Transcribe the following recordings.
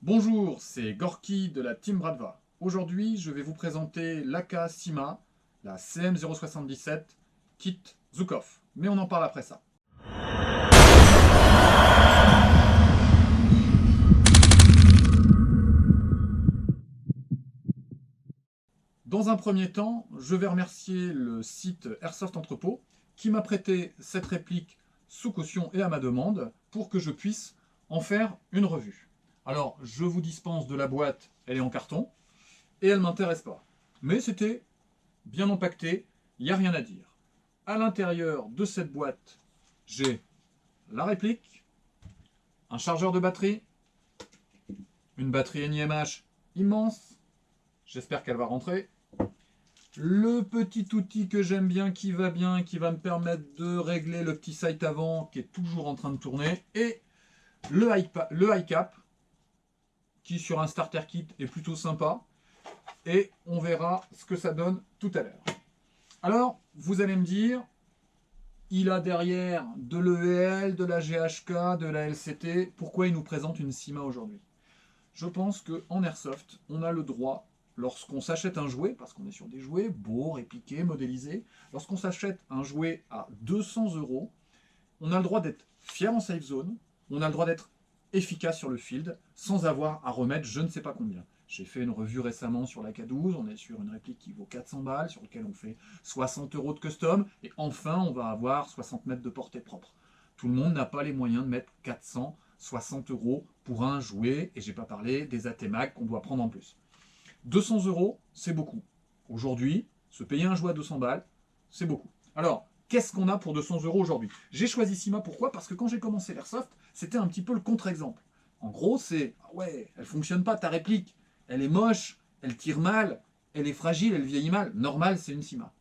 Bonjour, c'est Gorky de la Team Bradva. Aujourd'hui, je vais vous présenter l'AK Sima, la CM077 Kit Zukov. Mais on en parle après ça. Dans un premier temps, je vais remercier le site Airsoft Entrepôt qui m'a prêté cette réplique sous caution et à ma demande pour que je puisse en faire une revue. Alors, je vous dispense de la boîte, elle est en carton, et elle ne m'intéresse pas. Mais c'était bien empaqueté, il n'y a rien à dire. À l'intérieur de cette boîte, j'ai la réplique, un chargeur de batterie, une batterie NiMH immense, j'espère qu'elle va rentrer, le petit outil que j'aime bien, qui va bien, qui va me permettre de régler le petit sight avant qui est toujours en train de tourner, et le high cap, qui sur un starter kit est plutôt sympa, et on verra ce que ça donne tout à l'heure. Alors, vous allez me dire, il a derrière de l'EVL, de la GHK, de la LCT, pourquoi il nous présente une Sima aujourd'hui? Je pense qu'en Airsoft, on a le droit, lorsqu'on s'achète un jouet, parce qu'on est sur des jouets beaux, répliqués, modélisés, lorsqu'on s'achète un jouet à 200 €, on a le droit d'être fier en safe zone, on a le droit d'être efficace sur le field, sans avoir à remettre je ne sais pas combien. J'ai fait une revue récemment sur la K12, on est sur une réplique qui vaut 400 balles, sur laquelle on fait 60 € de custom, et enfin on va avoir 60 mètres de portée propre. Tout le monde n'a pas les moyens de mettre 460 € pour un jouet, et j'ai pas parlé des ATMAG qu'on doit prendre en plus. 200 €, c'est beaucoup. Aujourd'hui, se payer un jouet à 200 balles, c'est beaucoup. Alors, qu'est-ce qu'on a pour 200 € aujourd'hui? J'ai choisi Sima, pourquoi? Parce que quand j'ai commencé l'Airsoft, c'était un petit peu le contre-exemple. En gros, c'est, ah ouais, elle fonctionne pas ta réplique, elle est moche, elle tire mal, elle est fragile, elle vieillit mal. Normal, c'est une Sima.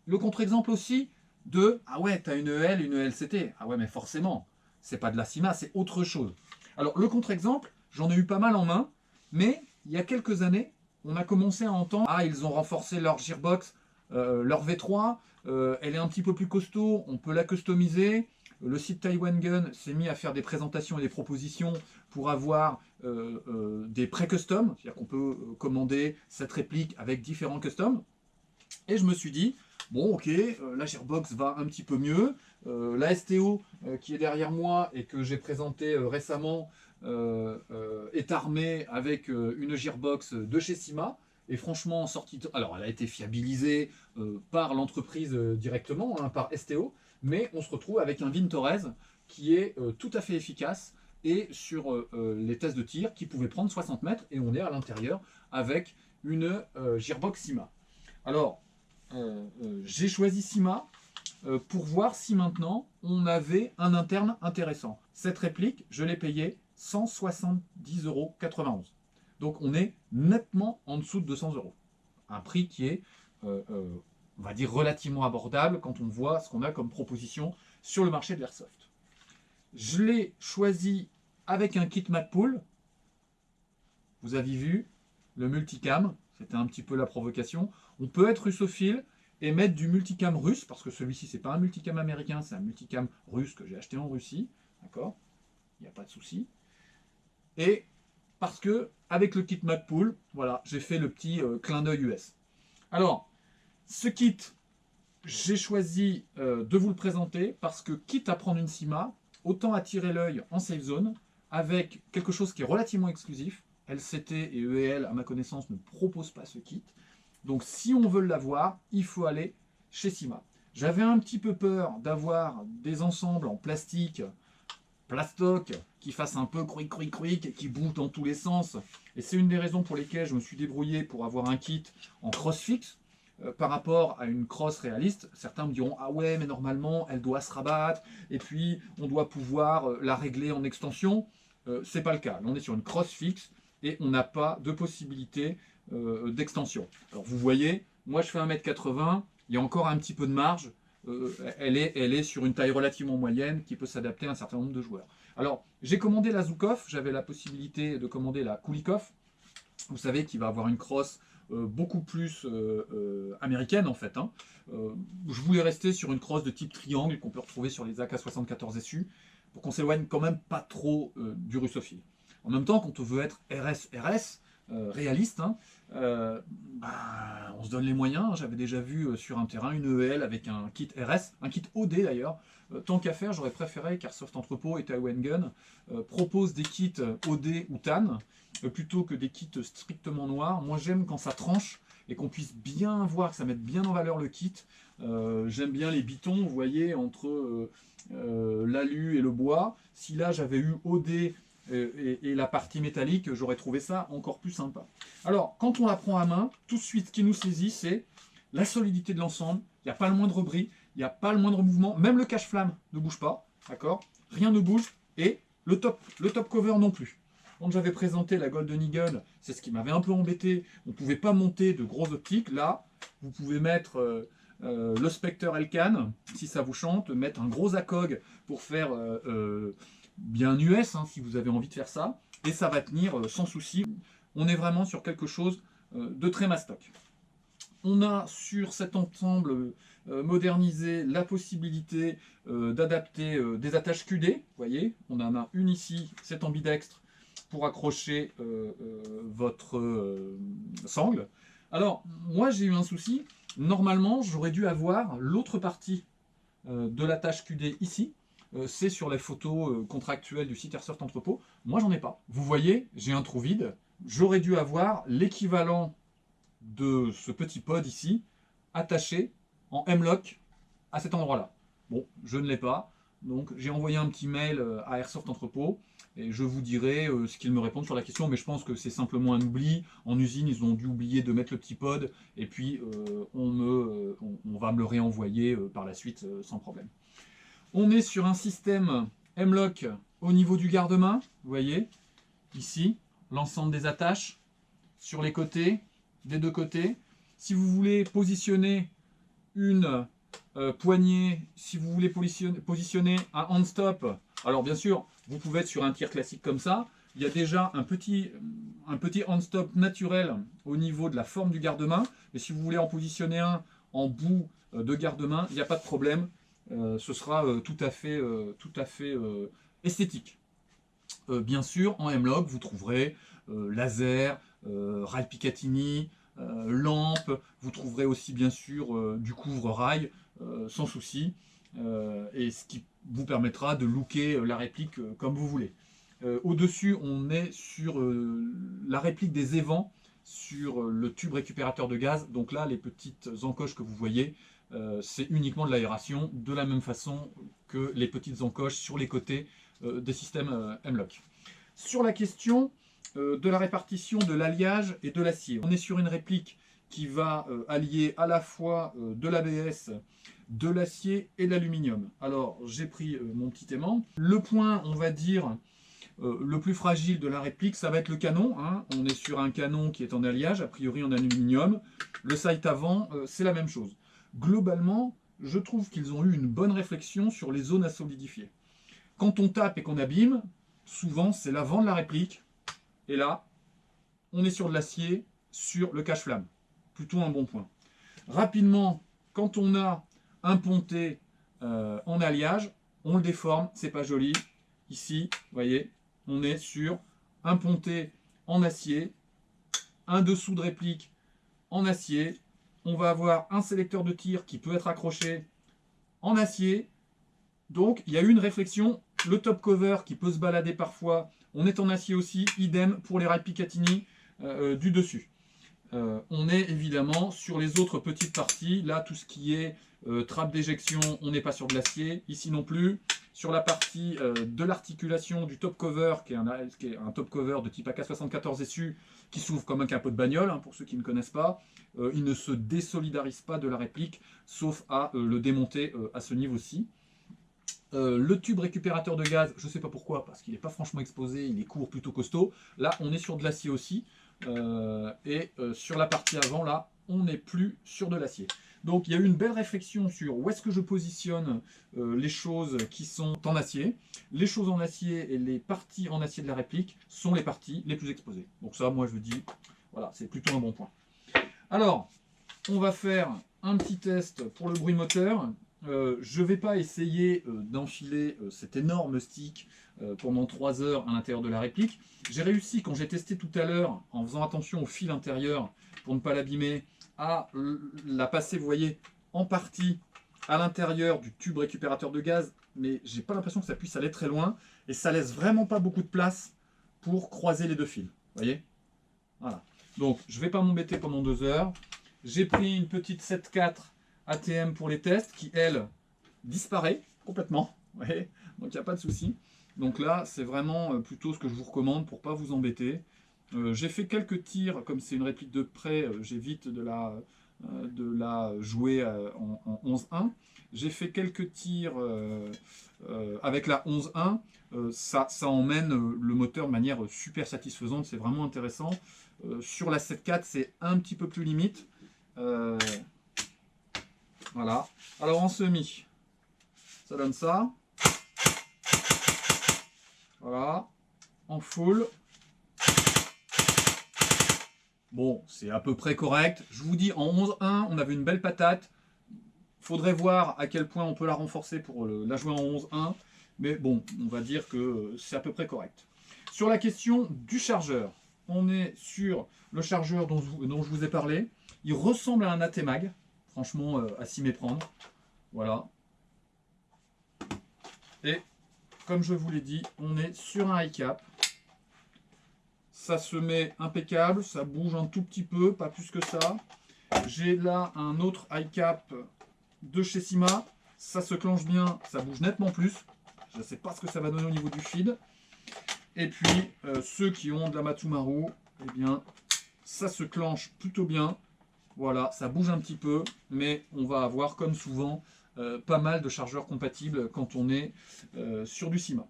Le contre-exemple aussi de, ah ouais, t'as une EL, une ELCT. Ah ouais, mais forcément, c'est pas de la Sima, c'est autre chose. Alors, le contre-exemple, j'en ai eu pas mal en main, mais il y a quelques années, on a commencé à entendre, ah, ils ont renforcé leur gearbox, leur V3, elle est un petit peu plus costaud, on peut la customiser. Le site Taiwan Gun s'est mis à faire des présentations et des propositions pour avoir des pré-customs, c'est-à-dire qu'on peut commander cette réplique avec différents customs. Et je me suis dit, bon ok, la Gearbox va un petit peu mieux, la STO qui est derrière moi et que j'ai présenté récemment est armée avec une Gearbox de chez Sima, et franchement sortie alors elle a été fiabilisée par l'entreprise directement, hein, par STO, mais on se retrouve avec un Vintorez qui est tout à fait efficace, et sur les tests de tir qui pouvait prendre 60 mètres, et on est à l'intérieur avec une Gearbox Sima. Alors, j'ai choisi Sima pour voir si maintenant on avait un interne intéressant. Cette réplique, je l'ai payée 170,91 €. Donc on est nettement en dessous de 200 €. Un prix qui est, on va dire, relativement abordable quand on voit ce qu'on a comme proposition sur le marché de l'airsoft. Je l'ai choisi avec un kit Magpul. Vous avez vu le multicam, c'était un petit peu la provocation. On peut être russophile et mettre du multicam russe, parce que celui-ci, c'est pas un multicam américain, c'est un multicam russe que j'ai acheté en Russie. D'accord? Il n'y a pas de souci. Et parce que, avec le kit Magpul, voilà, j'ai fait le petit clin d'œil US. Alors, ce kit, j'ai choisi de vous le présenter parce que, quitte à prendre une Sima, autant attirer l'œil en safe zone avec quelque chose qui est relativement exclusif. LCT et EL, à ma connaissance, ne proposent pas ce kit. Donc si on veut l'avoir, il faut aller chez Sima. J'avais un petit peu peur d'avoir des ensembles en plastique, plastoc, qui fassent un peu cric et qui bougent dans tous les sens. Et c'est une des raisons pour lesquelles je me suis débrouillé pour avoir un kit en cross-fix. Par rapport à une cross réaliste, certains me diront, ah ouais, mais normalement elle doit se rabattre et puis on doit pouvoir la régler en extension. C'est pas le cas. Là, on est sur une cross fixe et on n'a pas de possibilité d'extension. Alors vous voyez, moi je fais 1,80 m, il y a encore un petit peu de marge. Elle est sur une taille relativement moyenne qui peut s'adapter à un certain nombre de joueurs. Alors j'ai commandé la Zukov, j'avais la possibilité de commander la Kulikov. Vous savez qu'il va avoir une crosse beaucoup plus américaine en fait. Hein. Je voulais rester sur une crosse de type triangle qu'on peut retrouver sur les AK-74 SU pour qu'on s'éloigne quand même pas trop du russophile. En même temps, quand on veut être RS, réaliste, hein, on se donne les moyens. J'avais déjà vu sur un terrain une EL avec un kit RS, un kit OD d'ailleurs. Tant qu'à faire, j'aurais préféré qu'Airsoft Entrepôt et Taïwan Gun proposent des kits OD ou TAN plutôt que des kits strictement noirs. Moi j'aime quand ça tranche et qu'on puisse bien voir, que ça mette bien en valeur le kit. J'aime bien les bitons, vous voyez, entre l'alu et le bois. Si là j'avais eu OD et la partie métallique, j'aurais trouvé ça encore plus sympa. Alors, quand on la prend à main, tout de suite, ce qui nous saisit, c'est la solidité de l'ensemble. Il n'y a pas le moindre bris, il n'y a pas le moindre mouvement. Même le cache-flamme ne bouge pas, d'accord? Rien ne bouge. Et le top cover non plus. Quand j'avais présenté la Golden Eagle, c'est ce qui m'avait un peu embêté. On ne pouvait pas monter de grosses optiques. Là, vous pouvez mettre le Spectre Elcan, si ça vous chante, mettre un gros ACOG pour faire bien US, hein, si vous avez envie de faire ça. Et ça va tenir sans souci. On est vraiment sur quelque chose de très mastoc. On a sur cet ensemble modernisé la possibilité d'adapter des attaches QD. Vous voyez, on en a une ici, c'est ambidextre, pour accrocher votre sangle. Alors, moi j'ai eu un souci. Normalement, j'aurais dû avoir l'autre partie de l'attache QD ici. C'est sur les photos contractuelles du site Airsoft Entrepôt. Moi, j'en ai pas. Vous voyez, j'ai un trou vide. J'aurais dû avoir l'équivalent de ce petit pod ici, attaché en M-Lock à cet endroit-là. Bon, je ne l'ai pas. Donc, j'ai envoyé un petit mail à Airsoft Entrepôt et je vous dirai ce qu'ils me répondent sur la question. Mais je pense que c'est simplement un oubli. En usine, ils ont dû oublier de mettre le petit pod et puis on va me le réenvoyer par la suite sans problème. On est sur un système M-Lock au niveau du garde-main. Vous voyez, ici, l'ensemble des attaches sur les côtés, des deux côtés. Si vous voulez positionner une poignée, si vous voulez positionner un hand-stop, alors bien sûr, vous pouvez être sur un tir classique comme ça. Il y a déjà un petit hand-stop naturel au niveau de la forme du garde-main. Mais si vous voulez en positionner un en bout de garde-main, il n'y a pas de problème. Ce sera tout à fait esthétique. Bien sûr, en M-Log, vous trouverez laser, rail Picatinny, lampe, vous trouverez aussi bien sûr du couvre-rail, sans souci, et ce qui vous permettra de looker la réplique comme vous voulez. Au-dessus, on est sur la réplique des évents, sur le tube récupérateur de gaz. Donc là, les petites encoches que vous voyez, c'est uniquement de l'aération, de la même façon que les petites encoches sur les côtés des systèmes M-Lock. Sur la question de la répartition de l'alliage et de l'acier, on est sur une réplique qui va allier à la fois de l'ABS, de l'acier et de l'aluminium. Alors, j'ai pris mon petit aimant. Le point, on va dire, le plus fragile de la réplique, ça va être le canon. Hein. On est sur un canon qui est en alliage, a priori en aluminium. Le sight avant, c'est la même chose. Globalement, je trouve qu'ils ont eu une bonne réflexion sur les zones à solidifier. Quand on tape et qu'on abîme, souvent c'est l'avant de la réplique. Et là, on est sur de l'acier, sur le cache-flamme. Plutôt un bon point. Rapidement, quand on a un ponté en alliage, on le déforme, c'est pas joli. Ici, vous voyez, on est sur un ponté en acier, un dessous de réplique en acier. On va avoir un sélecteur de tir qui peut être accroché en acier. Donc, il y a eu une réflexion. Le top cover qui peut se balader parfois, on est en acier aussi. Idem pour les rails Picatinny du dessus. On est évidemment sur les autres petites parties. Là, tout ce qui est trappe d'éjection, on n'est pas sur de l'acier. Ici non plus. Sur la partie de l'articulation du top cover, qui est un top cover de type AK-74 SU, qui s'ouvre comme un capot de bagnole, hein, pour ceux qui ne connaissent pas, il ne se désolidarise pas de la réplique, sauf à le démonter à ce niveau-ci. Le tube récupérateur de gaz, je ne sais pas pourquoi, parce qu'il n'est pas franchement exposé, il est court, plutôt costaud. Là, on est sur de l'acier aussi. Sur la partie avant, là, on n'est plus sur de l'acier. Donc, il y a eu une belle réflexion sur où est-ce que je positionne les choses qui sont en acier. Les choses en acier et les parties en acier de la réplique sont les parties les plus exposées. Donc ça, moi, je dis, voilà, c'est plutôt un bon point. Alors, on va faire un petit test pour le bruit moteur. Je ne vais pas essayer d'enfiler cet énorme stick pendant 3 heures à l'intérieur de la réplique. J'ai réussi, quand j'ai testé tout à l'heure, en faisant attention au fil intérieur pour ne pas l'abîmer, à la passer, vous voyez, en partie à l'intérieur du tube récupérateur de gaz, mais j'ai pas l'impression que ça puisse aller très loin, et ça laisse vraiment pas beaucoup de place pour croiser les deux fils. Vous voyez? Voilà. Donc, je ne vais pas m'embêter pendant 2 heures. J'ai pris une petite 7.4 ATM pour les tests qui, elle, disparaît complètement. Vous voyez? Donc, il n'y a pas de souci. Donc là, c'est vraiment plutôt ce que je vous recommande pour ne pas vous embêter. J'ai fait quelques tirs, comme c'est une réplique de près, j'évite de la jouer en 11-1. J'ai fait quelques tirs avec la 11-1. Ça emmène le moteur de manière super satisfaisante, c'est vraiment intéressant. Sur la 7.4, c'est un petit peu plus limite. Voilà. Alors en semi, ça donne ça. Voilà. En full. Bon, c'est à peu près correct. Je vous dis, en 11-1, on avait une belle patate. Faudrait voir à quel point on peut la renforcer pour la jouer en 11-1. Mais bon, on va dire que c'est à peu près correct. Sur la question du chargeur, on est sur le chargeur dont je vous ai parlé. Il ressemble à un ATMAG. Franchement, à s'y méprendre. Voilà. Et comme je vous l'ai dit, on est sur un high cap. Ça se met impeccable, ça bouge un tout petit peu, pas plus que ça. J'ai là un autre high cap de chez Syma. Ça se clenche bien, ça bouge nettement plus. Je ne sais pas ce que ça va donner au niveau du feed. Et puis, ceux qui ont de la Matsumaru, eh bien, ça se clenche plutôt bien. Voilà, ça bouge un petit peu, mais on va avoir, comme souvent, pas mal de chargeurs compatibles quand on est sur du Syma.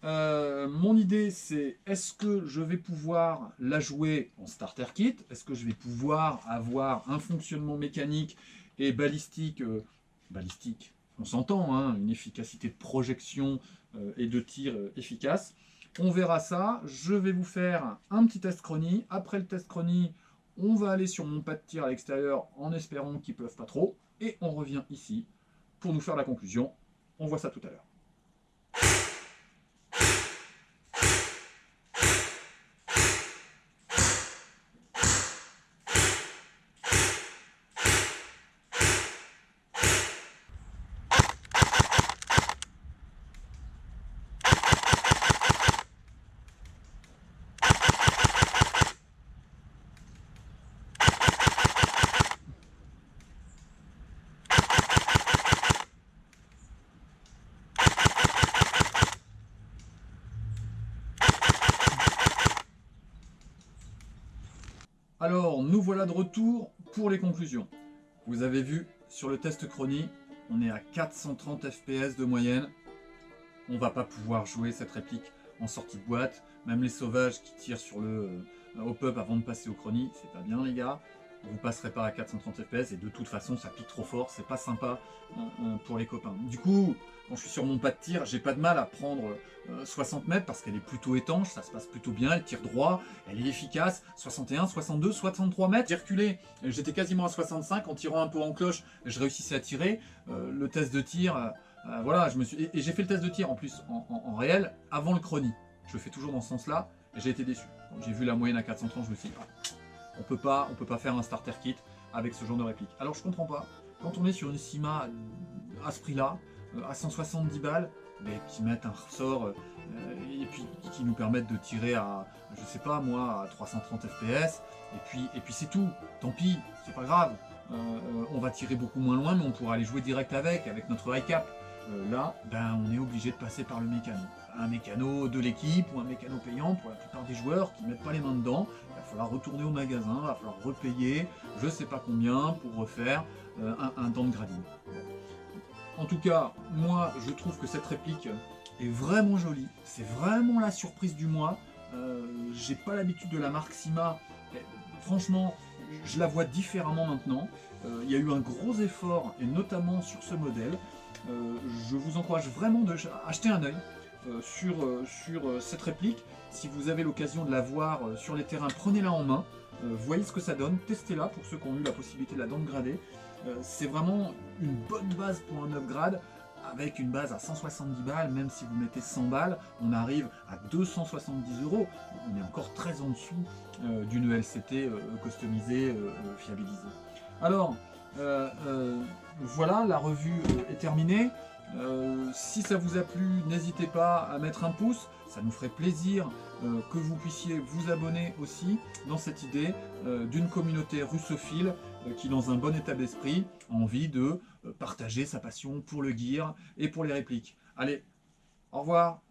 Mon idée, c'est est-ce que je vais pouvoir la jouer en starter kit? Est-ce que je vais pouvoir avoir un fonctionnement mécanique et balistique, on s'entend, hein, une efficacité de projection et de tir efficace. On verra ça. Je vais vous faire un petit test chronie. Après le test chronie, on va aller sur mon pas de tir à l'extérieur en espérant qu'il ne pleuve pas trop. Et on revient ici pour nous faire la conclusion. On voit ça tout à l'heure. Alors, nous voilà de retour pour les conclusions. Vous avez vu, sur le test chronie, on est à 430 fps de moyenne. On va pas pouvoir jouer cette réplique en sortie de boîte. Même les sauvages qui tirent sur le hop-up avant de passer au chronie, c'est pas bien les gars. Vous passerez pas à 430 fps et de toute façon ça pique trop fort, c'est pas sympa pour les copains. Du coup, quand je suis sur mon pas de tir, j'ai pas de mal à prendre 60 mètres parce qu'elle est plutôt étanche, ça se passe plutôt bien, elle tire droit, elle est efficace, 61, 62, 63 mètres. J'ai reculé, j'étais quasiment à 65, en tirant un peu en cloche, je réussissais à tirer. Le test de tir, voilà, et j'ai fait le test de tir en plus en réel avant le chronie. Je le fais toujours dans ce sens-là, et j'ai été déçu. Quand j'ai vu la moyenne à 430, je me suis dit, on peut pas faire un starter kit avec ce genre de réplique. Alors je comprends pas, quand on est sur une Syma à ce prix-là, à 170 balles, mais qui mettent un ressort et puis qui nous permettent de tirer à, je sais pas moi, à 330 fps, et puis c'est tout, tant pis, c'est pas grave. On va tirer beaucoup moins loin, mais on pourra aller jouer direct avec notre high cap. Là, ben, on est obligé de passer par le mécano. Un mécano de l'équipe ou un mécano payant pour la plupart des joueurs qui ne mettent pas les mains dedans. Il va falloir retourner au magasin, il va falloir repayer, je sais pas combien, pour refaire un downgrading. En tout cas, moi, je trouve que cette réplique est vraiment jolie. C'est vraiment la surprise du mois. J'ai pas l'habitude de la marque Syma. Franchement, je la vois différemment maintenant. Il y a eu un gros effort, et notamment sur ce modèle. Je vous encourage vraiment d'acheter un œil sur cette réplique. Si vous avez l'occasion de la voir sur les terrains, prenez-la en main. Voyez ce que ça donne, testez-la pour ceux qui ont eu la possibilité de la downgrader. C'est vraiment une bonne base pour un upgrade. Avec une base à 170 balles, même si vous mettez 100 balles, on arrive à 270 euros. On est encore très en dessous d'une ELCT customisée, fiabilisée. Alors, voilà, la revue est terminée. Si ça vous a plu, n'hésitez pas à mettre un pouce, ça nous ferait plaisir que vous puissiez vous abonner aussi dans cette idée d'une communauté russophile qui, dans un bon état d'esprit, a envie de partager sa passion pour le gear et pour les répliques. Allez, au revoir!